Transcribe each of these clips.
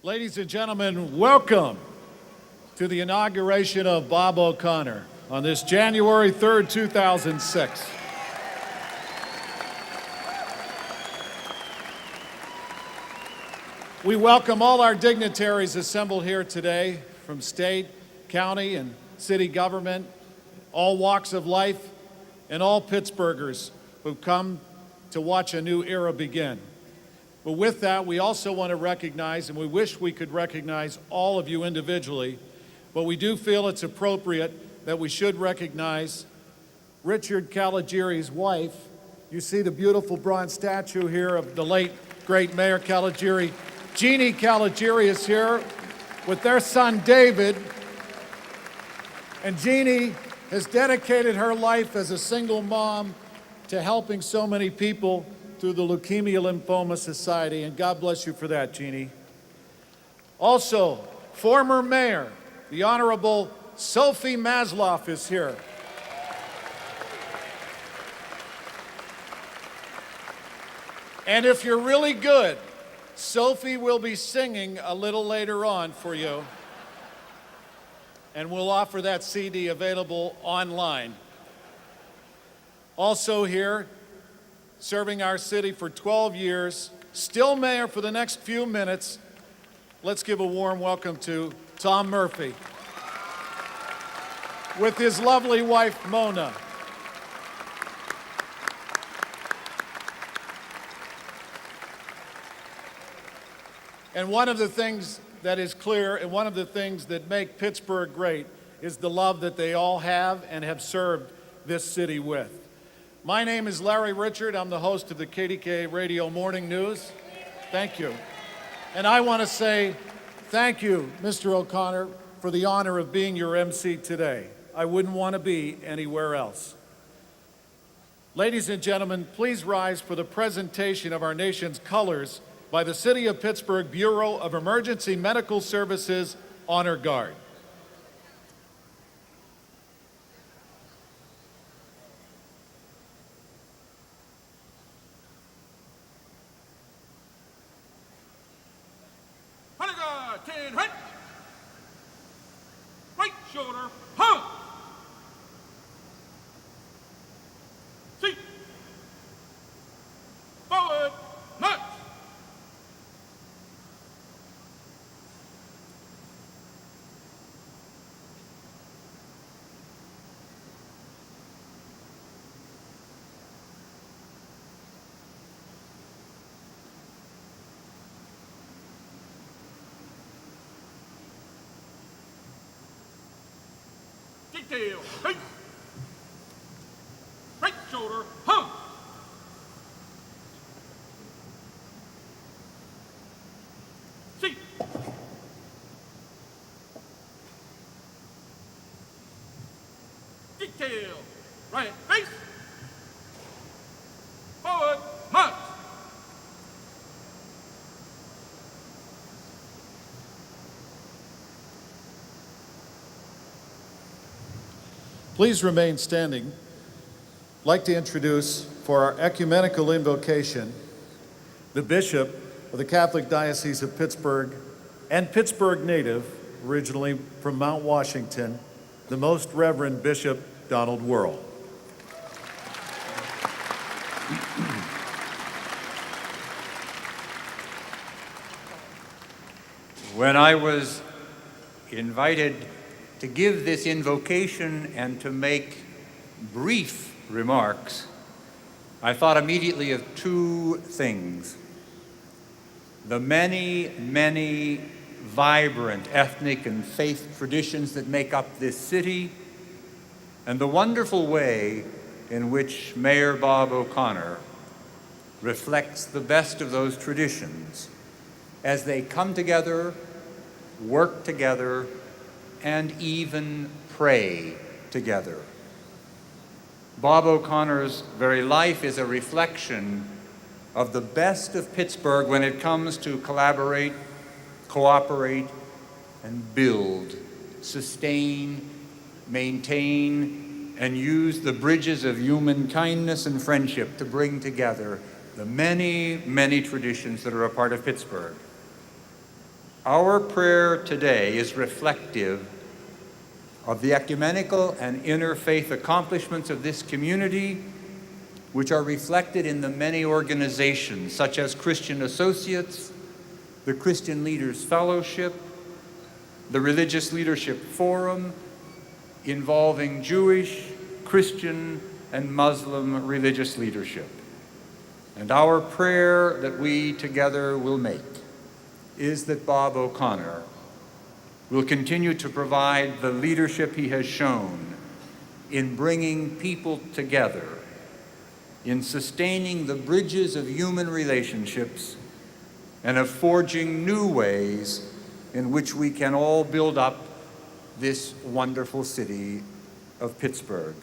Ladies and gentlemen, welcome to the inauguration of Bob O'Connor on this January 3rd, 2006. We welcome all our dignitaries assembled here today from state, county, and city government, all walks of life, and all Pittsburghers who've come to watch a new era begin. But with that, we also want to recognize, and we wish we could recognize all of you individually, but we do feel it's appropriate that we should recognize Richard Caligiuri's wife. You see the beautiful bronze statue here of the late, great Mayor Caligiuri. Jeannie Caligiuri is here with their son, David. And Jeannie has dedicated her life as a single mom to helping so many people through the Leukemia Lymphoma Society, and God bless you for that, Jeannie. Also, former mayor, the Honorable Sophie Masloff is here. And if you're really good, Sophie will be singing a little later on for you, and we'll offer that CD available online. Also here, serving our city for 12 years, still mayor for the next few minutes, let's give a warm welcome to Tom Murphy with his lovely wife, Mona. And one of the things that is clear and one of the things that make Pittsburgh great is the love that they all have and have served this city with. My name is Larry Richard. I'm the host of the KDKA Radio Morning News. Thank you. And I want to say thank you, Mr. O'Connor, for the honor of being your MC today. I wouldn't want to be anywhere else. Ladies and gentlemen, please rise for the presentation of our nation's colors by the City of Pittsburgh Bureau of Emergency Medical Services Honor Guard. Right shoulder, home. Seat. Forward, march. Detail, hey. Right shoulder, hum. Seat. Detail, right face. Forward, march. Please remain standing. I'd like to introduce, for our ecumenical invocation, the Bishop of the Catholic Diocese of Pittsburgh and Pittsburgh native, originally from Mount Washington, the Most Reverend Bishop Donald Worrell. When I was invited to give this invocation and to make brief remarks, I thought immediately of two things: the many, many vibrant ethnic and faith traditions that make up this city, and the wonderful way in which Mayor Bob O'Connor reflects the best of those traditions as they come together, work together, and even pray together. Bob O'Connor's very life is a reflection of the best of Pittsburgh when it comes to collaborate, cooperate, and build, sustain, maintain, and use the bridges of human kindness and friendship to bring together the many, many traditions that are a part of Pittsburgh. Our prayer today is reflective of the ecumenical and interfaith accomplishments of this community, which are reflected in the many organizations such as Christian Associates, the Christian Leaders Fellowship, the Religious Leadership Forum, involving Jewish, Christian, and Muslim religious leadership. And our prayer that we together will make is that Bob O'Connor will continue to provide the leadership he has shown in bringing people together, in sustaining the bridges of human relationships, and of forging new ways in which we can all build up this wonderful city of Pittsburgh,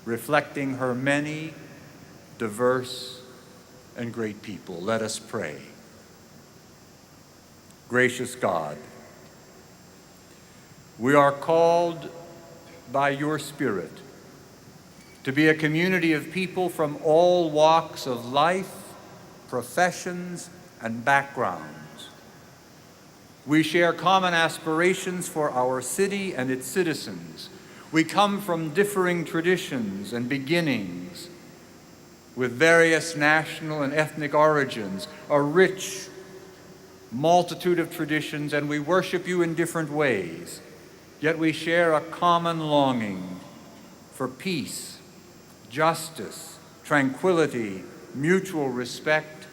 reflecting her many, diverse, and great people. Let us pray. Gracious God, we are called by your Spirit to be a community of people from all walks of life, professions, and backgrounds. We share common aspirations for our city and its citizens. We come from differing traditions and beginnings, with various national and ethnic origins, a rich multitude of traditions, and we worship you in different ways. Yet we share a common longing for peace, justice, tranquility, mutual respect,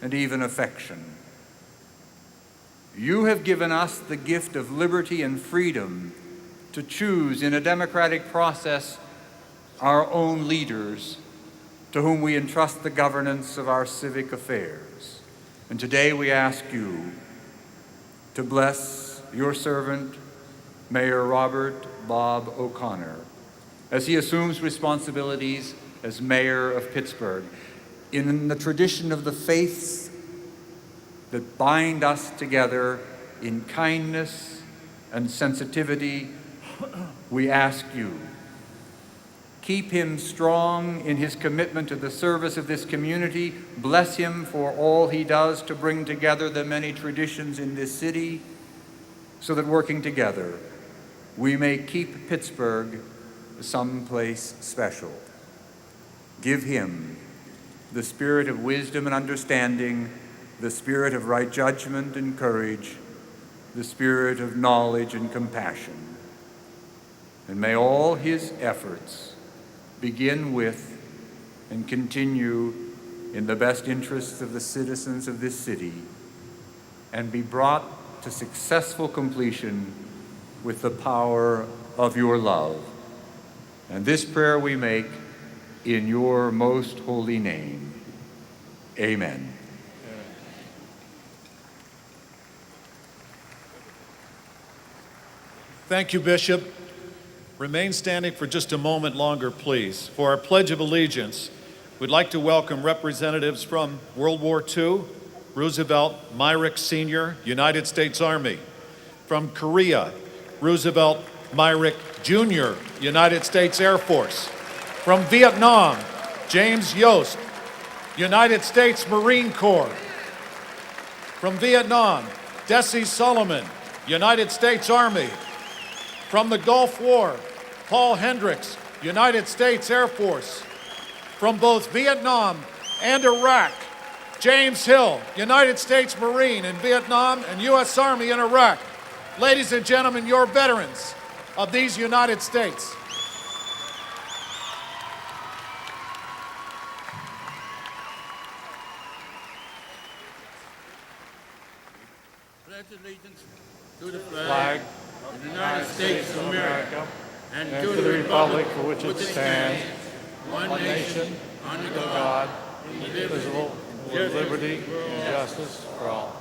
and even affection. You have given us the gift of liberty and freedom to choose in a democratic process our own leaders to whom we entrust the governance of our civic affairs. And today we ask you to bless your servant, Mayor Robert Bob O'Connor, as he assumes responsibilities as mayor of Pittsburgh, in the tradition of the faiths that bind us together in kindness and sensitivity. We ask you, keep him strong in his commitment to the service of this community. Bless him for all he does to bring together the many traditions in this city, so that working together, we may keep Pittsburgh someplace special. Give him the spirit of wisdom and understanding, the spirit of right judgment and courage, the spirit of knowledge and compassion. And may all his efforts begin with and continue in the best interests of the citizens of this city, and be brought to successful completion with the power of your love. And this prayer we make in your most holy name. Amen. Thank you, Bishop. Remain standing for just a moment longer, please. For our Pledge of Allegiance, we'd like to welcome representatives from World War II, Roosevelt Myrick Sr., United States Army. From Korea, Roosevelt Myrick Jr., United States Air Force. From Vietnam, James Yost, United States Marine Corps. From Vietnam, Desi Solomon, United States Army. From the Gulf War, Paul Hendricks, United States Air Force. From both Vietnam and Iraq, James Hill, United States Marine in Vietnam and U.S. Army in Iraq. Ladies and gentlemen, you're veterans of these United States. Pledge allegiance to the flag of the United States of America and to the republic for which it stands, one nation, under God, indivisible, with liberty and justice for all.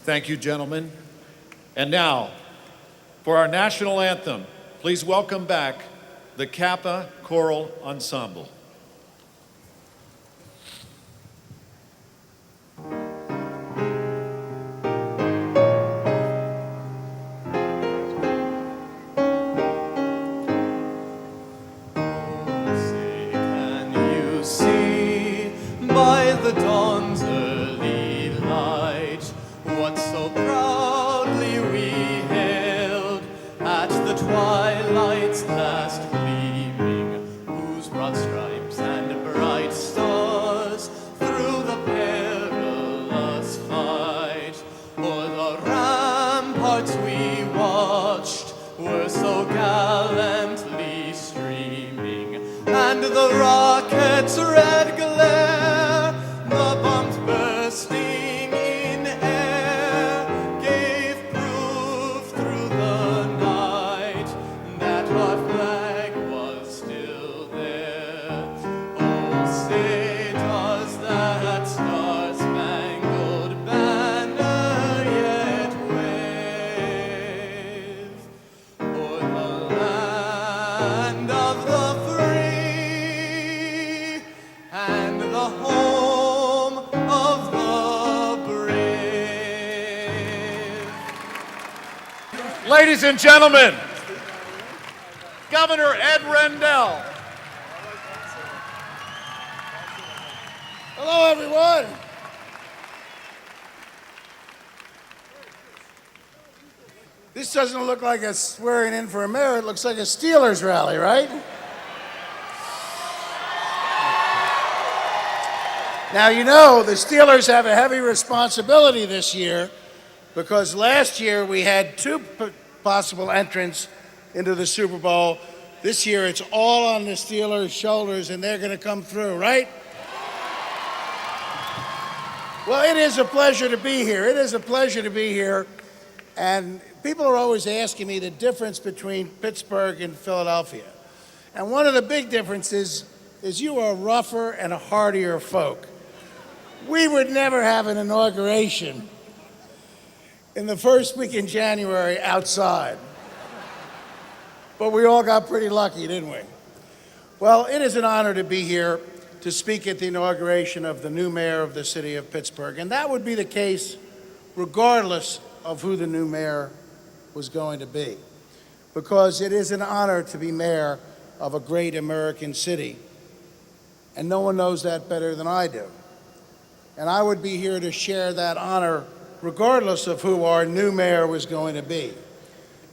Thank you, gentlemen. And now, for our national anthem, please welcome back the Kappa Choral Ensemble. Can you see by the dawn's early light twilight's last gleaming, whose broad stripes and bright stars through the perilous fight o'er the ramparts we watched were so gallantly streaming, and the rocket's red glare, the bombs bursting in air, gave proof through the night that our flag was still there. Oh, say does that star-spangled banner yet wave o'er the land of the free and the home of the brave? Ladies and gentlemen, Governor Ed Rendell. Hello, everyone. This doesn't look like a swearing in for a mayor. It looks like a Steelers rally, right? Now, you know, the Steelers have a heavy responsibility this year because last year we had two possible entrants into the Super Bowl. This year it's all on the Steelers' shoulders and they're going to come through, right? Well, it is a pleasure to be here. It is a pleasure to be here. And people are always asking me the difference between Pittsburgh and Philadelphia. And one of the big differences is you are rougher and hardier folk. We would never have an inauguration in the first week in January outside. But we all got pretty lucky, didn't we? Well, it is an honor to be here to speak at the inauguration of the new mayor of the city of Pittsburgh. And that would be the case regardless of who the new mayor was going to be, because it is an honor to be mayor of a great American city. And no one knows that better than I do. And I would be here to share that honor regardless of who our new mayor was going to be.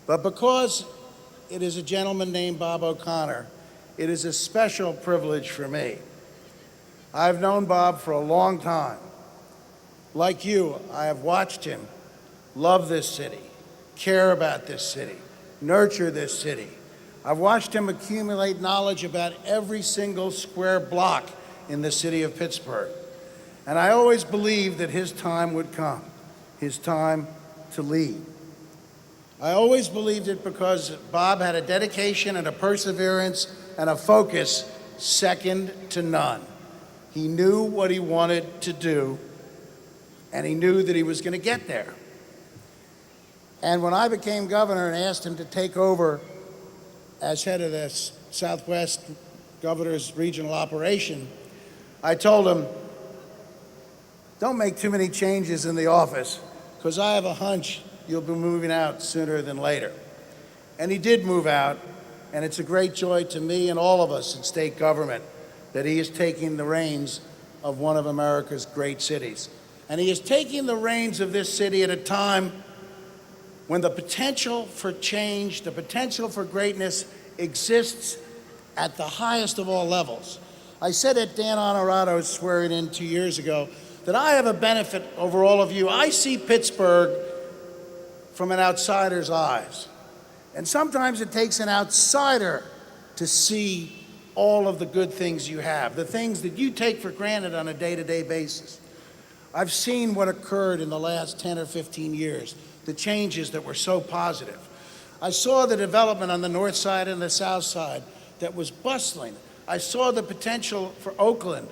But because it is a gentleman named Bob O'Connor, it is a special privilege for me. I've known Bob for a long time. Like you, I have watched him love this city, care about this city, nurture this city. I've watched him accumulate knowledge about every single square block in the city of Pittsburgh. And I always believed that his time would come, his time to lead. I always believed it because Bob had a dedication and a perseverance and a focus second to none. He knew what he wanted to do, and he knew that he was going to get there. And when I became governor and asked him to take over as head of the Southwest Governor's Regional Operation, I told him, don't make too many changes in the office, because I have a hunch you'll be moving out sooner than later. And he did move out, and it's a great joy to me and all of us in state government that he is taking the reins of one of America's great cities. And he is taking the reins of this city at a time when the potential for change, the potential for greatness exists at the highest of all levels. I said at Dan Honorado's swearing in 2 years ago that I have a benefit over all of you. I see Pittsburgh from an outsider's eyes. And sometimes it takes an outsider to see all of the good things you have, the things that you take for granted on a day-to-day basis. I've seen what occurred in the last 10 or 15 years, the changes that were so positive. I saw the development on the north side and the south side that was bustling. I saw the potential for Oakland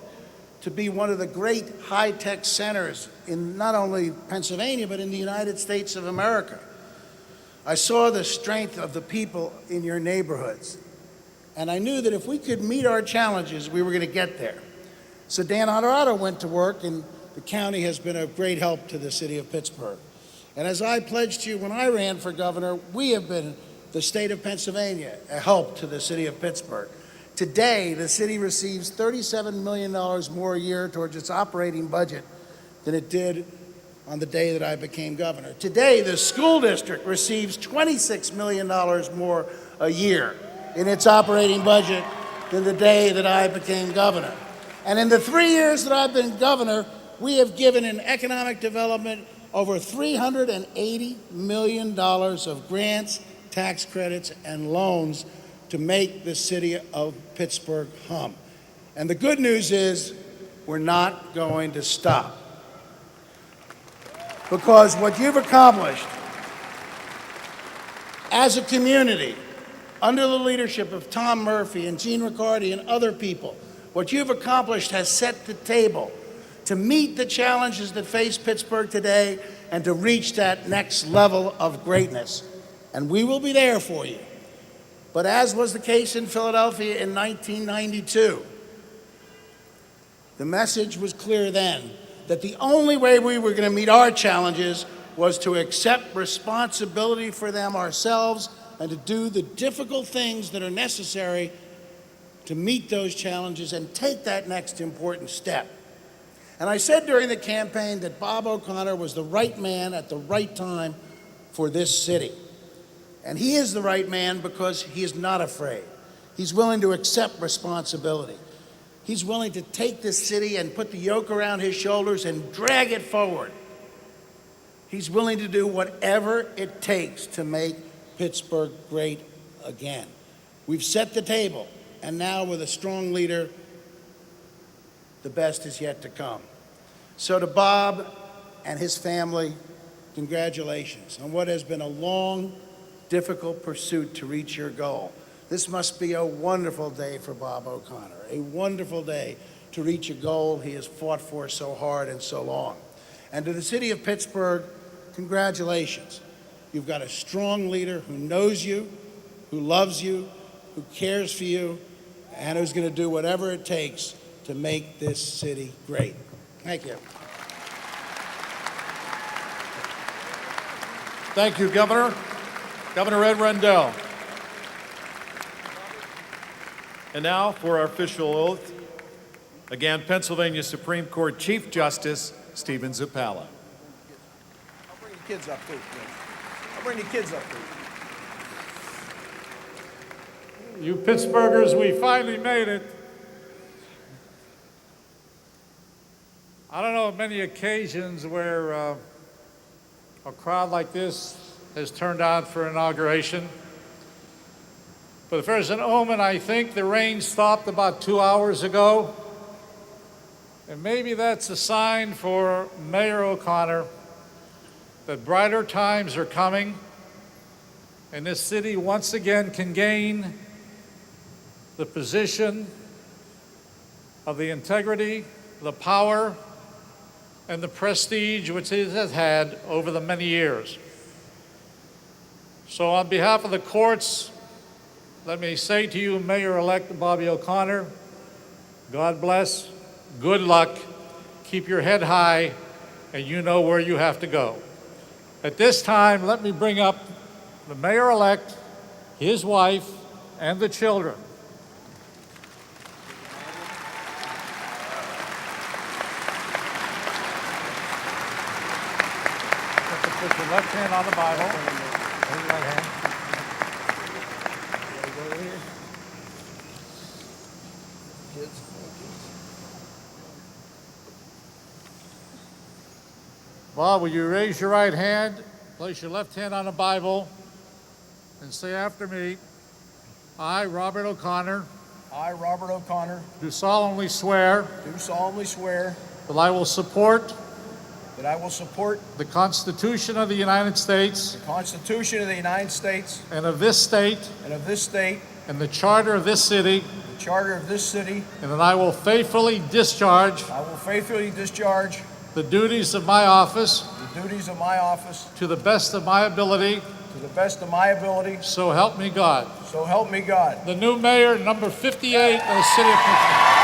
to be one of the great high-tech centers in not only Pennsylvania, but in the United States of America. I saw the strength of the people in your neighborhoods. And I knew that if we could meet our challenges, we were going to get there. So Dan Honorado went to work, and the county has been a great help to the city of Pittsburgh. And as I pledged to you when I ran for governor, we have been, the state of Pennsylvania, a help to the city of Pittsburgh. Today, the city receives $37 million more a year towards its operating budget than it did on the day that I became governor. Today, the school district receives $26 million more a year in its operating budget than the day that I became governor. And in the 3 years that I've been governor, we have given in economic development over $380 million of grants, tax credits, and loans to make the city of Pittsburgh hum. And the good news is we're not going to stop. Because what you've accomplished as a community, under the leadership of Tom Murphy and Gene Riccardi and other people, what you've accomplished has set the table to meet the challenges that face Pittsburgh today and to reach that next level of greatness. And we will be there for you. But as was the case in Philadelphia in 1992, the message was clear then that the only way we were going to meet our challenges was to accept responsibility for them ourselves and to do the difficult things that are necessary to meet those challenges and take that next important step. And I said during the campaign that Bob O'Connor was the right man at the right time for this city. And he is the right man because he is not afraid. He's willing to accept responsibility. He's willing to take this city and put the yoke around his shoulders and drag it forward. He's willing to do whatever it takes to make Pittsburgh great again. We've set the table, and now with a strong leader, the best is yet to come. So to Bob and his family, congratulations on what has been a long, difficult pursuit to reach your goal. This must be a wonderful day for Bob O'Connor, a wonderful day to reach a goal he has fought for so hard and so long. And to the city of Pittsburgh, congratulations. You've got a strong leader who knows you, who loves you, who cares for you, and who's going to do whatever it takes to make this city great. Thank you. Thank you, Governor. Governor Ed Rendell. And now for our official oath. Again, Pennsylvania Supreme Court Chief Justice Stephen Zappala. I'll bring the kids up too. I'll bring the kids up too. You Pittsburghers, we finally made it. I don't know of many occasions where a crowd like this has turned out for inauguration. But if there's an omen, I think the rain stopped about 2 hours ago. And maybe that's a sign for Mayor O'Connor that brighter times are coming and this city once again can gain the position of the integrity, the power, and the prestige which it has had over the many years. So on behalf of the courts, let me say to you, Mayor-elect Bobby O'Connor, God bless, good luck, keep your head high, and you know where you have to go. At this time, let me bring up the mayor-elect, his wife, and the children. Put your left hand on the Bible. Hold your right hand. Bob, will you raise your right hand, place your left hand on the Bible, and say after me, I, Robert O'Connor, I, Robert O'Connor, do solemnly swear do solemnly swear that I will support that I will support the Constitution of the United States the Constitution of the United States and of this state and of this state, and the Charter of this city, the Charter of this city. and that I will faithfully discharge I will faithfully discharge the duties of my office the duties of my office to the best of my ability, to the best of my ability. so help me God. So help me God. The new mayor, number 58 of the city of Pittsburgh.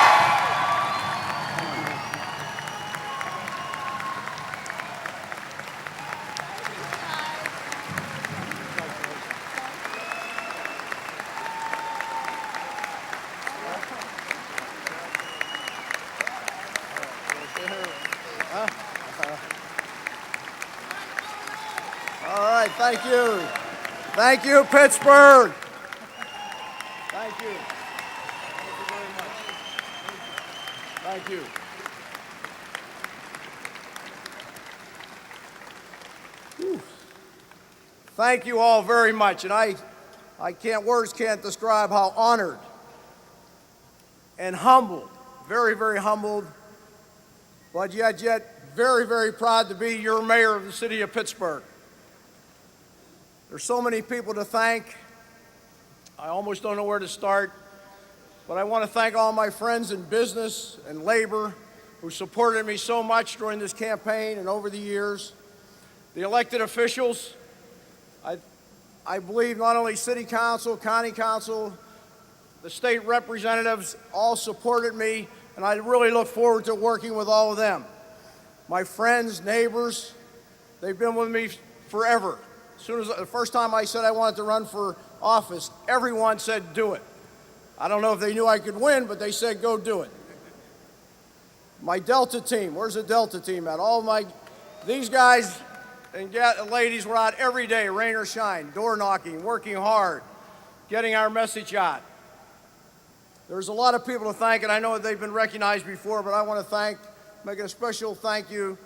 Thank you. Thank you, Pittsburgh. Thank you. Thank you very much. Thank you. Whew. Thank you all very much. And words can't describe how honored and humbled, very, very humbled, but yet very, very proud to be your mayor of the city of Pittsburgh. There's so many people to thank. I almost don't know where to start, but I want to thank all my friends in business and labor who supported me so much during this campaign and over the years. The elected officials, I believe not only city council, county council, the state representatives all supported me, and I really look forward to working with all of them. My friends, neighbors, they've been with me forever. The first time I said I wanted to run for office, everyone said, do it. I don't know if they knew I could win, but they said, go do it. My Delta team, where's the Delta team at? These guys and ladies were out every day, rain or shine, door knocking, working hard, getting our message out. There's a lot of people to thank, and I know they've been recognized before, but I want to make a special thank you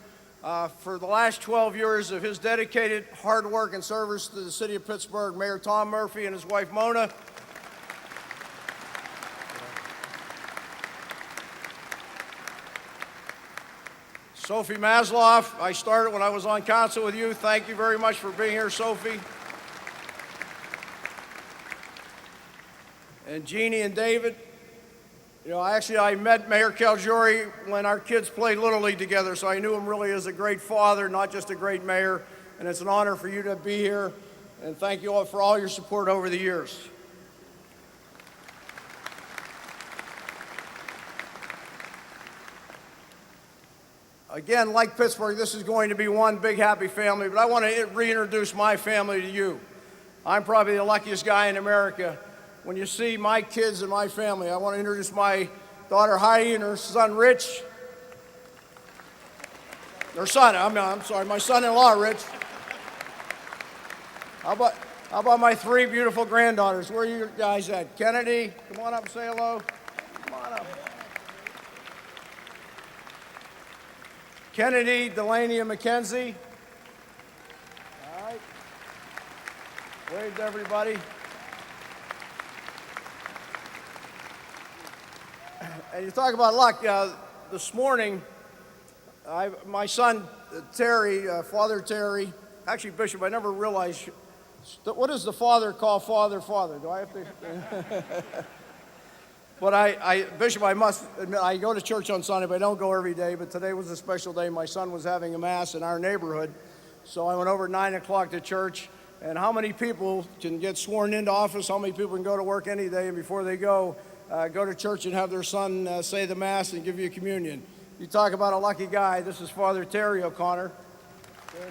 for the last 12 years of his dedicated hard work and service to the city of Pittsburgh, Mayor Tom Murphy and his wife Mona. Sophie Masloff, I started when I was on council with you. Thank you very much for being here, Sophie. And Jeannie and David. You know, I met Mayor Caligiuri when our kids played Little League together, so I knew him really as a great father, not just a great mayor. And it's an honor for you to be here. And thank you all for all your support over the years. Again, like Pittsburgh, this is going to be one big happy family, but I want to reintroduce my family to you. I'm probably the luckiest guy in America. When you see my kids and my family, I want to introduce my daughter Heidi and her son Rich. My son-in-law Rich. How about my three beautiful granddaughters? Where are you guys at? Kennedy, come on up and say hello. Come on up. Kennedy, Delaney, and Mackenzie. All right. Wave to everybody. And you talk about luck. This morning, my son Terry, Father Terry, actually Bishop, I never realized, what does the father call father? Do I have to? But Bishop, I must admit, I go to church on Sunday, but I don't go every day. But today was a special day. My son was having a mass in our neighborhood. So I went over at 9 o'clock to church. And how many people can get sworn into office? How many people can go to work any day and before they go to church and have their son say the mass and give you communion? You talk about a lucky guy. This is Father Terry O'Connor. Okay.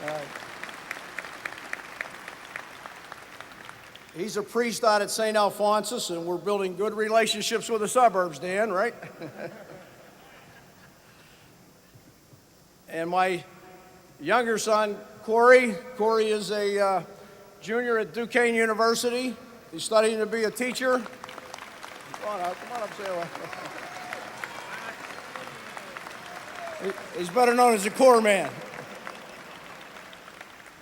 All right. He's a priest out at St. Alphonsus, and we're building good relationships with the suburbs, Dan, right? And my younger son, Corey is a junior at Duquesne University. He's studying to be a teacher. Come on up, say hello. He's better known as the Corps man.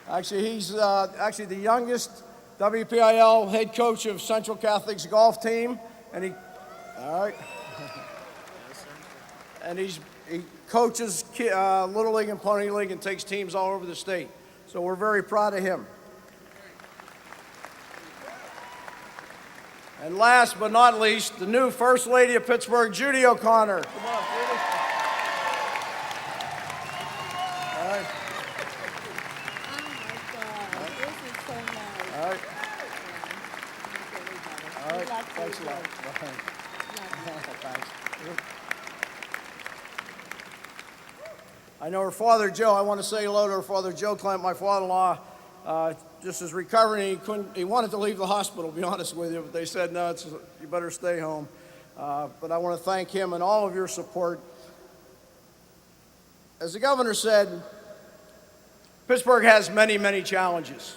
Actually, he's the youngest WPIL head coach of Central Catholic's golf team, and he coaches Little League and Pony League and takes teams all over the state. So we're very proud of him. And last but not least, the new First Lady of Pittsburgh, Judy O'Connor. Come on, Judy. All right. All right. All right. Thanks a lot. Thanks. I know her father, Joe. I want to say hello to her father, Joe Clement, my father-in-law. Just is recovering. He wanted to leave the hospital, to be honest with you, but they said, no, you better stay home. But I want to thank him and all of your support. As the governor said, Pittsburgh has many, many challenges.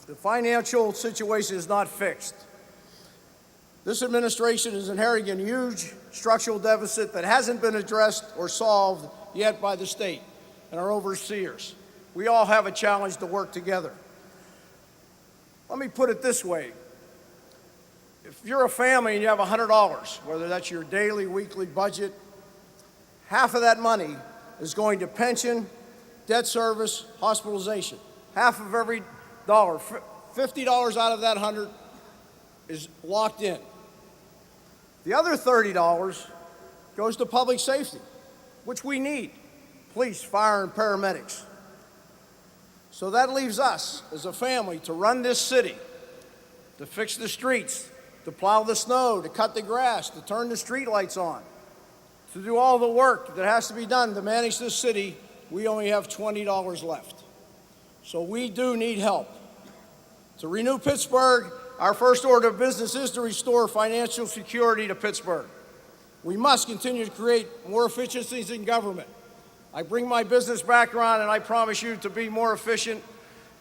The financial situation is not fixed. This administration is inheriting a huge structural deficit that hasn't been addressed or solved yet by the state and our overseers. We all have a challenge to work together. Let me put it this way. If you're a family and you have $100, whether that's your daily, weekly budget, half of that money is going to pension, debt service, hospitalization. Half of every dollar, $50 out of that 100 is locked in. The other $30 goes to public safety, which we need, police, fire, and paramedics. So that leaves us as a family to run this city, to fix the streets, to plow the snow, to cut the grass, to turn the streetlights on, to do all the work that has to be done to manage this city. We only have $20 left. So we do need help. To renew Pittsburgh, our first order of business is to restore financial security to Pittsburgh. We must continue to create more efficiencies in government. I bring my business background, and I promise you to be more efficient,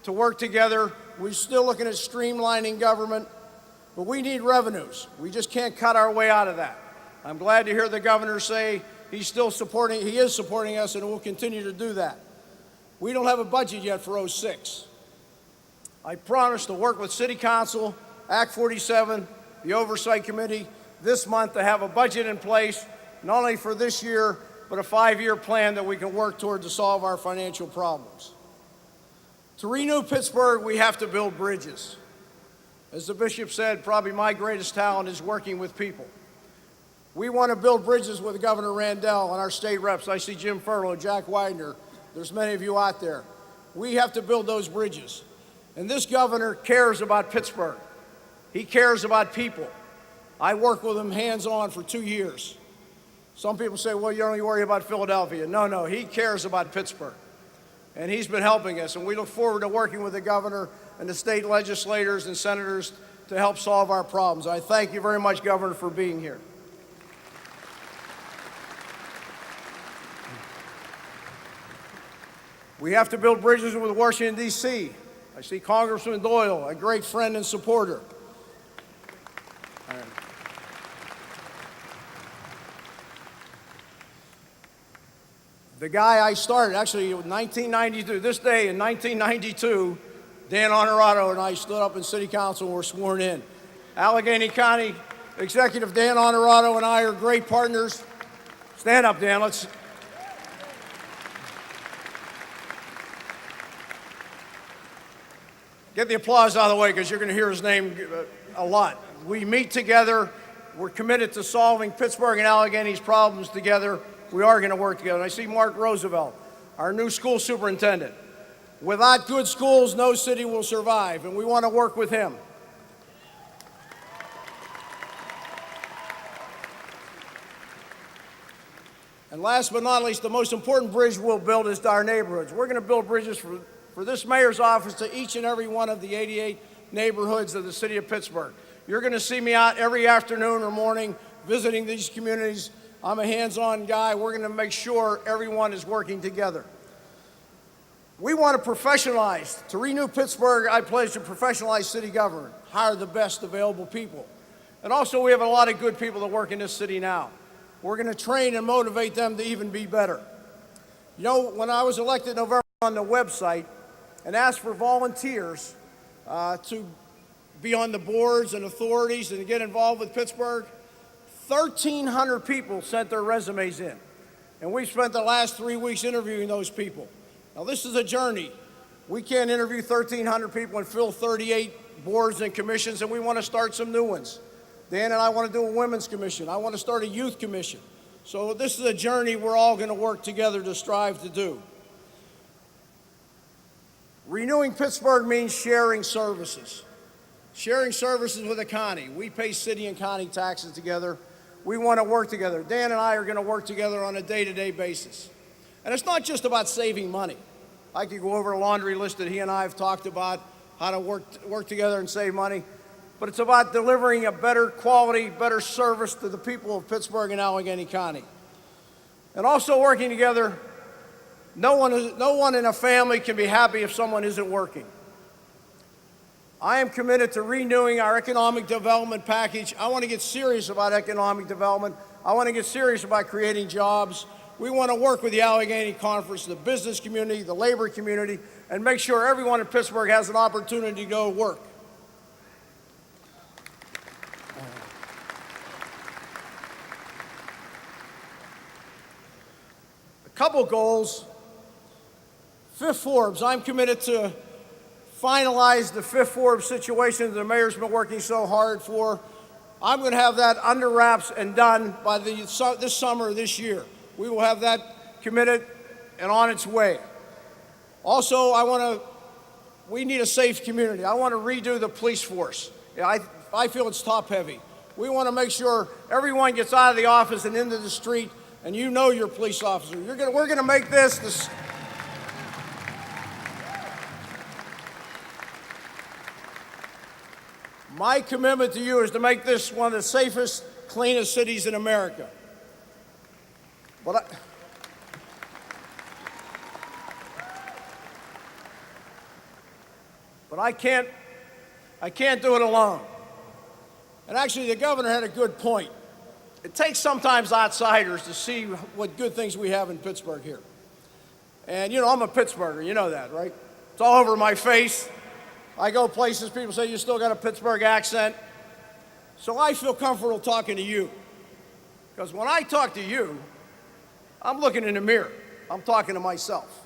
to work together. We're still looking at streamlining government, but we need revenues. We just can't cut our way out of that. I'm glad to hear the governor say he is supporting us, and will continue to do that. We don't have a budget yet for '06. I promise to work with City Council, Act 47, the Oversight Committee this month to have a budget in place, not only for this year, but a 5-year plan that we can work toward to solve our financial problems. To renew Pittsburgh, we have to build bridges. As the bishop said, probably my greatest talent is working with people. We want to build bridges with Governor Randall and our state reps. I see Jim Furlow, Jack Widener. There's many of you out there. We have to build those bridges. And this governor cares about Pittsburgh. He cares about people. I worked with him hands-on for 2 years. Some people say, well, you only worry about Philadelphia. No, he cares about Pittsburgh. And he's been helping us, and we look forward to working with the governor and the state legislators and senators to help solve our problems. I thank you very much, Governor, for being here. We have to build bridges with Washington, D.C. I see Congressman Doyle, a great friend and supporter. The guy I started, actually, in 1992, this day in 1992, Dan Honorato and I stood up in City Council and were sworn in. Allegheny County Executive Dan Honorato and I are great partners. Stand up, Dan. Let's. Get the applause out of the way because you're going to hear his name a lot. We meet together. We're committed to solving Pittsburgh and Allegheny's problems together. We are going to work together. And I see Mark Roosevelt, our new school superintendent. Without good schools, no city will survive, and we want to work with him. And last but not least, the most important bridge we'll build is our neighborhoods. We're going to build bridges for this mayor's office to each and every one of the 88 neighborhoods of the city of Pittsburgh. You're going to see me out every afternoon or morning visiting these communities. I'm a hands-on guy. We're going to make sure everyone is working together. We want to professionalize. To renew Pittsburgh, I pledge to professionalize city government, hire the best available people. And also, we have a lot of good people that work in this city now. We're going to train and motivate them to even be better. You know, when I was elected in November on the website and asked for volunteers to be on the boards and authorities and to get involved with Pittsburgh, 1,300 people sent their resumes in. And we spent the last 3 weeks interviewing those people. Now, this is a journey. We can't interview 1,300 people and fill 38 boards and commissions, and we want to start some new ones. Dan and I want to do a women's commission. I want to start a youth commission. So this is a journey we're all going to work together to strive to do. Renewing Pittsburgh means sharing services. Sharing services with the county. We pay city and county taxes together. We want to work together. Dan and I are going to work together on a day-to-day basis. And it's not just about saving money. I could go over a laundry list that he and I have talked about, how to work together and save money. But it's about delivering a better quality, better service to the people of Pittsburgh and Allegheny County. And also working together no one in a family can be happy if someone isn't working. I am committed to renewing our economic development package. I want to get serious about economic development. I want to get serious about creating jobs. We want to work with the Allegheny Conference, the business community, the labor community, and make sure everyone in Pittsburgh has an opportunity to go to work. A couple goals. Fifth Forbes, I'm committed to finalize the Fifth Forbes situation that the mayor's been working so hard for. I'm going to have that under wraps and done by this summer, this year. We will have that committed and on its way. Also, we need a safe community. I want to redo the police force. I feel it's top heavy. We want to make sure everyone gets out of the office and into the street, and you know your police officer. We're going to make this. My commitment to you is to make this one of the safest, cleanest cities in America. But I can't do it alone. And actually, the governor had a good point. It takes sometimes outsiders to see what good things we have in Pittsburgh here. And you know, I'm a Pittsburgher, you know that, right? It's all over my face. I go places, people say, you still got a Pittsburgh accent. So I feel comfortable talking to you. Because when I talk to you, I'm looking in the mirror. I'm talking to myself.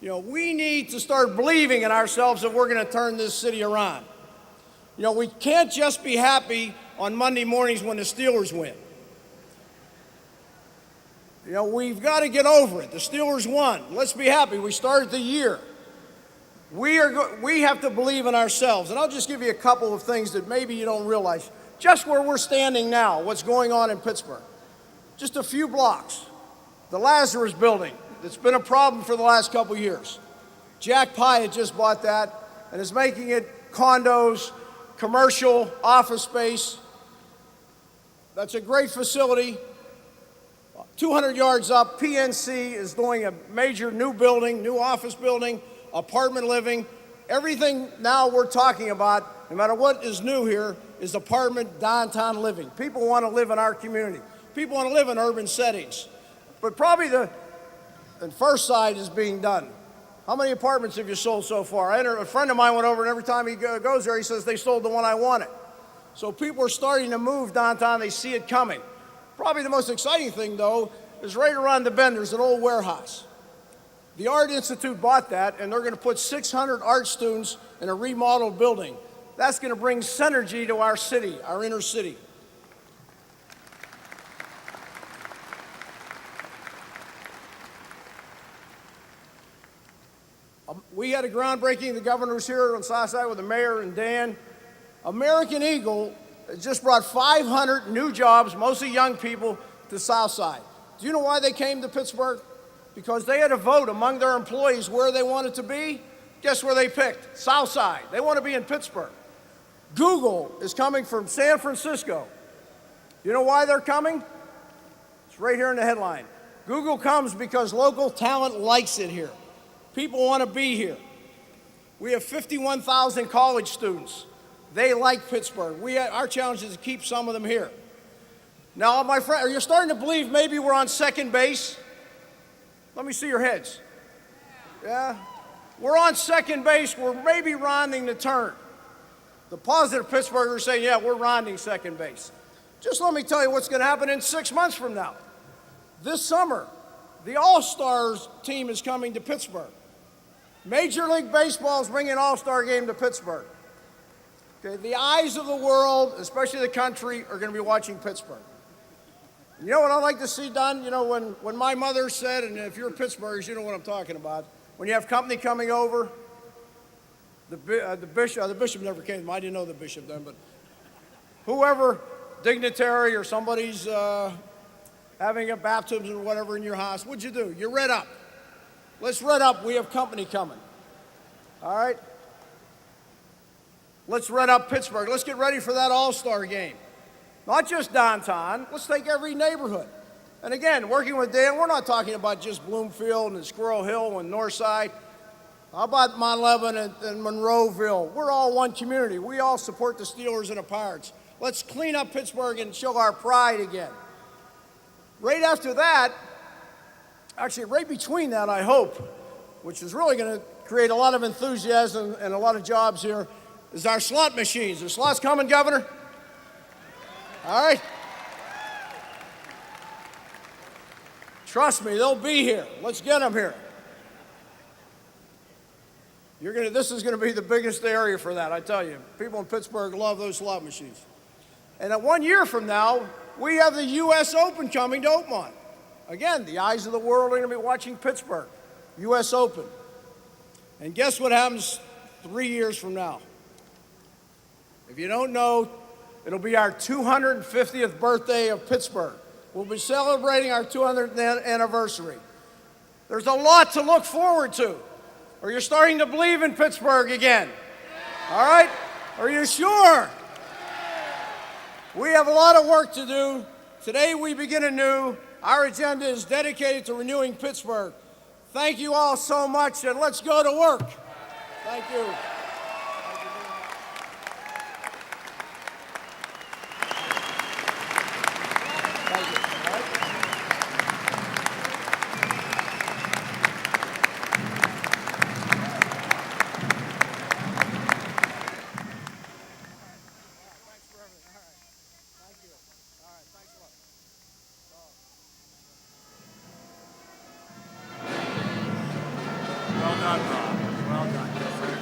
You know, we need to start believing in ourselves that we're going to turn this city around. You know, we can't just be happy on Monday mornings when the Steelers win. You know, we've got to get over it. The Steelers won. Let's be happy. We started the year. We have to believe in ourselves. And I'll just give you a couple of things that maybe you don't realize. Just where we're standing now, what's going on in Pittsburgh. Just a few blocks. The Lazarus Building, that's been a problem for the last couple years. Jack Pyatt just bought that and is making it condos, commercial, office space. That's a great facility. 200 yards up, PNC is doing a major new building, new office building, apartment living. Everything now we're talking about, no matter what is new here, is apartment downtown living. People want to live in our community. People want to live in urban settings. But probably the first side is being done. How many apartments have you sold so far? A friend of mine went over, and every time he goes there, he says they sold the one I wanted. So people are starting to move downtown. They see it coming. Probably the most exciting thing, though, is right around the bend, there's an old warehouse. The Art Institute bought that, and they're going to put 600 art students in a remodeled building. That's going to bring synergy to our city, our inner city. We had a groundbreaking. The governor was here on Southside with the mayor and Dan. American Eagle just brought 500 new jobs, mostly young people, to Southside. Do you know why they came to Pittsburgh? Because they had a vote among their employees where they wanted to be. Guess where they picked? Southside. They want to be in Pittsburgh. Google is coming from San Francisco. You know why they're coming? It's right here in the headline. Google comes because local talent likes it here. People want to be here. We have 51,000 college students. They like Pittsburgh. Our challenge is to keep some of them here. Now, my friend, are you starting to believe maybe we're on second base? Let me see your heads. Yeah? We're on second base. We're maybe rounding the turn. The positive Pittsburghers say, yeah, we're rounding second base. Just let me tell you what's going to happen in 6 months from now. This summer, the All-Stars team is coming to Pittsburgh. Major League Baseball is bringing an All-Star game to Pittsburgh. Okay, the eyes of the world, especially the country, are going to be watching Pittsburgh. You know what I'd like to see done? You know, when my mother said, and if you're Pittsburghers, you know what I'm talking about, when you have company coming over, the bishop never came. I didn't know the bishop then, but whoever, dignitary or somebody's having a baptism or whatever in your house, what'd you do? You read up. Let's read up. We have company coming. All right? Let's read up Pittsburgh. Let's get ready for that All-Star game. Not just downtown. Let's take every neighborhood. And again, working with Dan, we're not talking about just Bloomfield and Squirrel Hill and Northside. How about Mount Lebanon and Monroeville? We're all one community. We all support the Steelers and the Pirates. Let's clean up Pittsburgh and show our pride again. Right after that, actually right between that, I hope, which is really going to create a lot of enthusiasm and a lot of jobs here, is our slot machines. Are slots coming, Governor? All right. Trust me, they'll be here. Let's get them here. This is going to be the biggest area for that, I tell you. People in Pittsburgh love those slot machines. And 1 year from now, we have the U.S. Open coming to Oakmont. Again, the eyes of the world are going to be watching Pittsburgh, U.S. Open. And guess what happens 3 years from now? If you don't know, it'll be our 250th birthday of Pittsburgh. We'll be celebrating our 200th anniversary. There's a lot to look forward to. Or you're starting to believe in Pittsburgh again. All right? Are you sure? We have a lot of work to do. Today we begin anew. Our agenda is dedicated to renewing Pittsburgh. Thank you all so much, and let's go to work. Thank you. Well done, Rob. Well done. Yes, sir.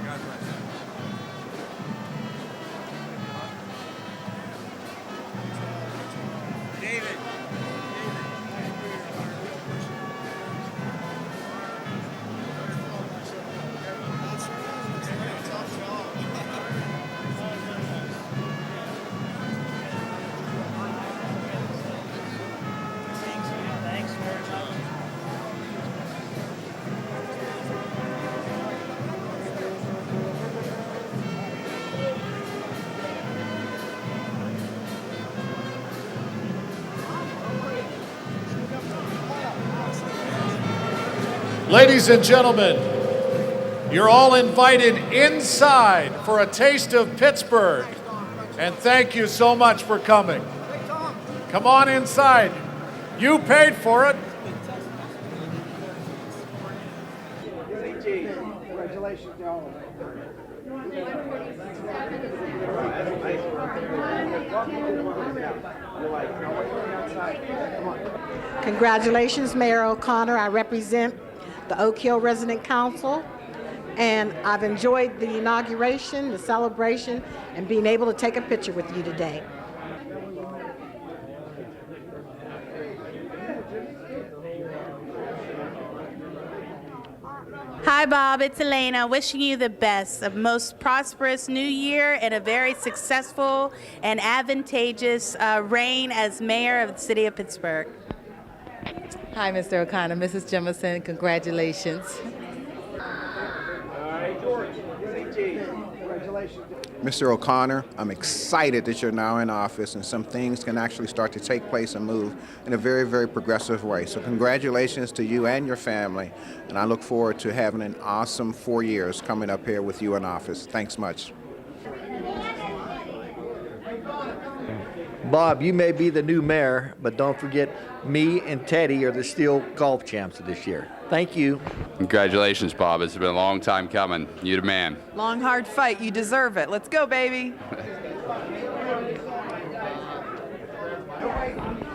God bless you. David. Ladies and gentlemen, you're all invited inside for a taste of Pittsburgh. And thank you so much for coming. Come on inside. You paid for it. Congratulations, y'all. Congratulations, Mayor O'Connor. I represent the Oak Hill Resident Council, and I've enjoyed the inauguration, the celebration, and being able to take a picture with you today. Hi, Bob. It's Elena. Wishing you the best, a most prosperous new year and a very successful and advantageous reign as mayor of the city of Pittsburgh. Hi, Mr. O'Connor. Mrs. Jemison, congratulations. Mr. O'Connor, I'm excited that you're now in office and some things can actually start to take place and move in a very, very progressive way. So congratulations to you and your family, and I look forward to having an awesome 4 years coming up here with you in office. Thanks much. Bob, you may be the new mayor, but don't forget me and Teddy are the Steel golf champs of this year. Thank you. Congratulations, Bob. It's been a long time coming. You're the man. Long, hard fight. You deserve it. Let's go, baby.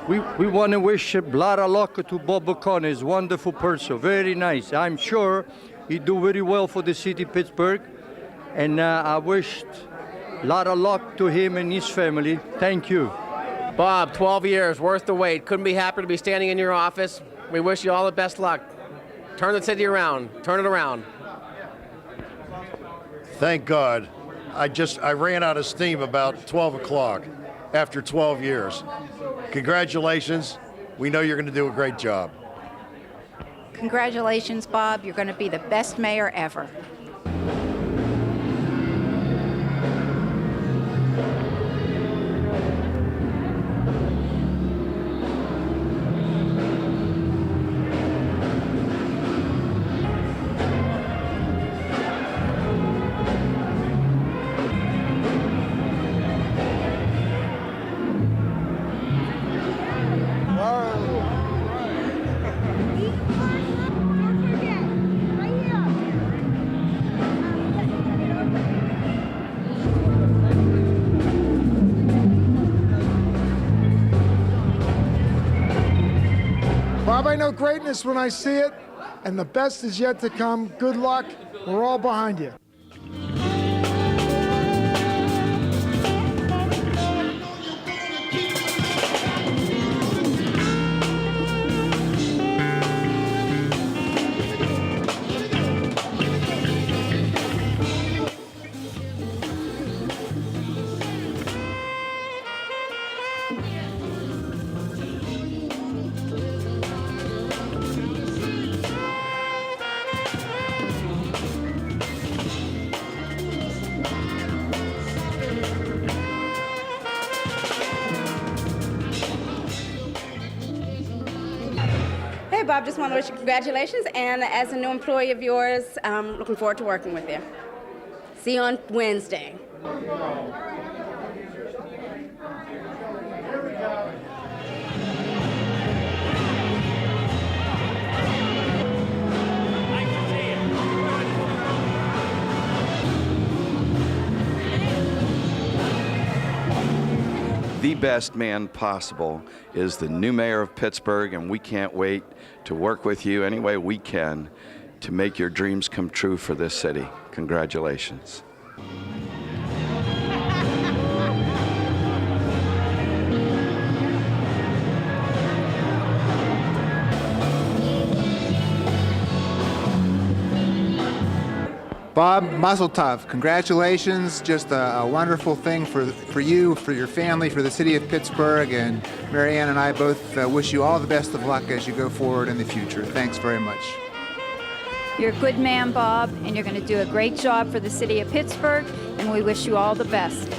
We want to wish a lot of luck to Bob O'Connor. He's a wonderful person, very nice. I'm sure he do very well for the city of Pittsburgh. And I wish a lot of luck to him and his family. Thank you. Bob, 12 years, worth the wait. Couldn't be happier to be standing in your office. We wish you all the best luck. Turn the city around. Turn it around. Thank God. I ran out of steam about 12 o'clock after 12 years. Congratulations. We know you're going to do a great job. Congratulations, Bob. You're going to be the best mayor ever. know greatness when I see it, and the best is yet to come. Good luck. We're all behind you. Hey, Bob, just want to wish you congratulations, and as a new employee of yours, I'm looking forward to working with you. See you on Wednesday. The best man possible is the new mayor of Pittsburgh, and we can't wait to work with you any way we can to make your dreams come true for this city. Congratulations. Bob, mazel tov. Congratulations. Just a wonderful thing for you, for your family, for the city of Pittsburgh. And Mary Ann and I both wish you all the best of luck as you go forward in the future. Thanks very much. You're a good man, Bob, and you're going to do a great job for the city of Pittsburgh, and we wish you all the best.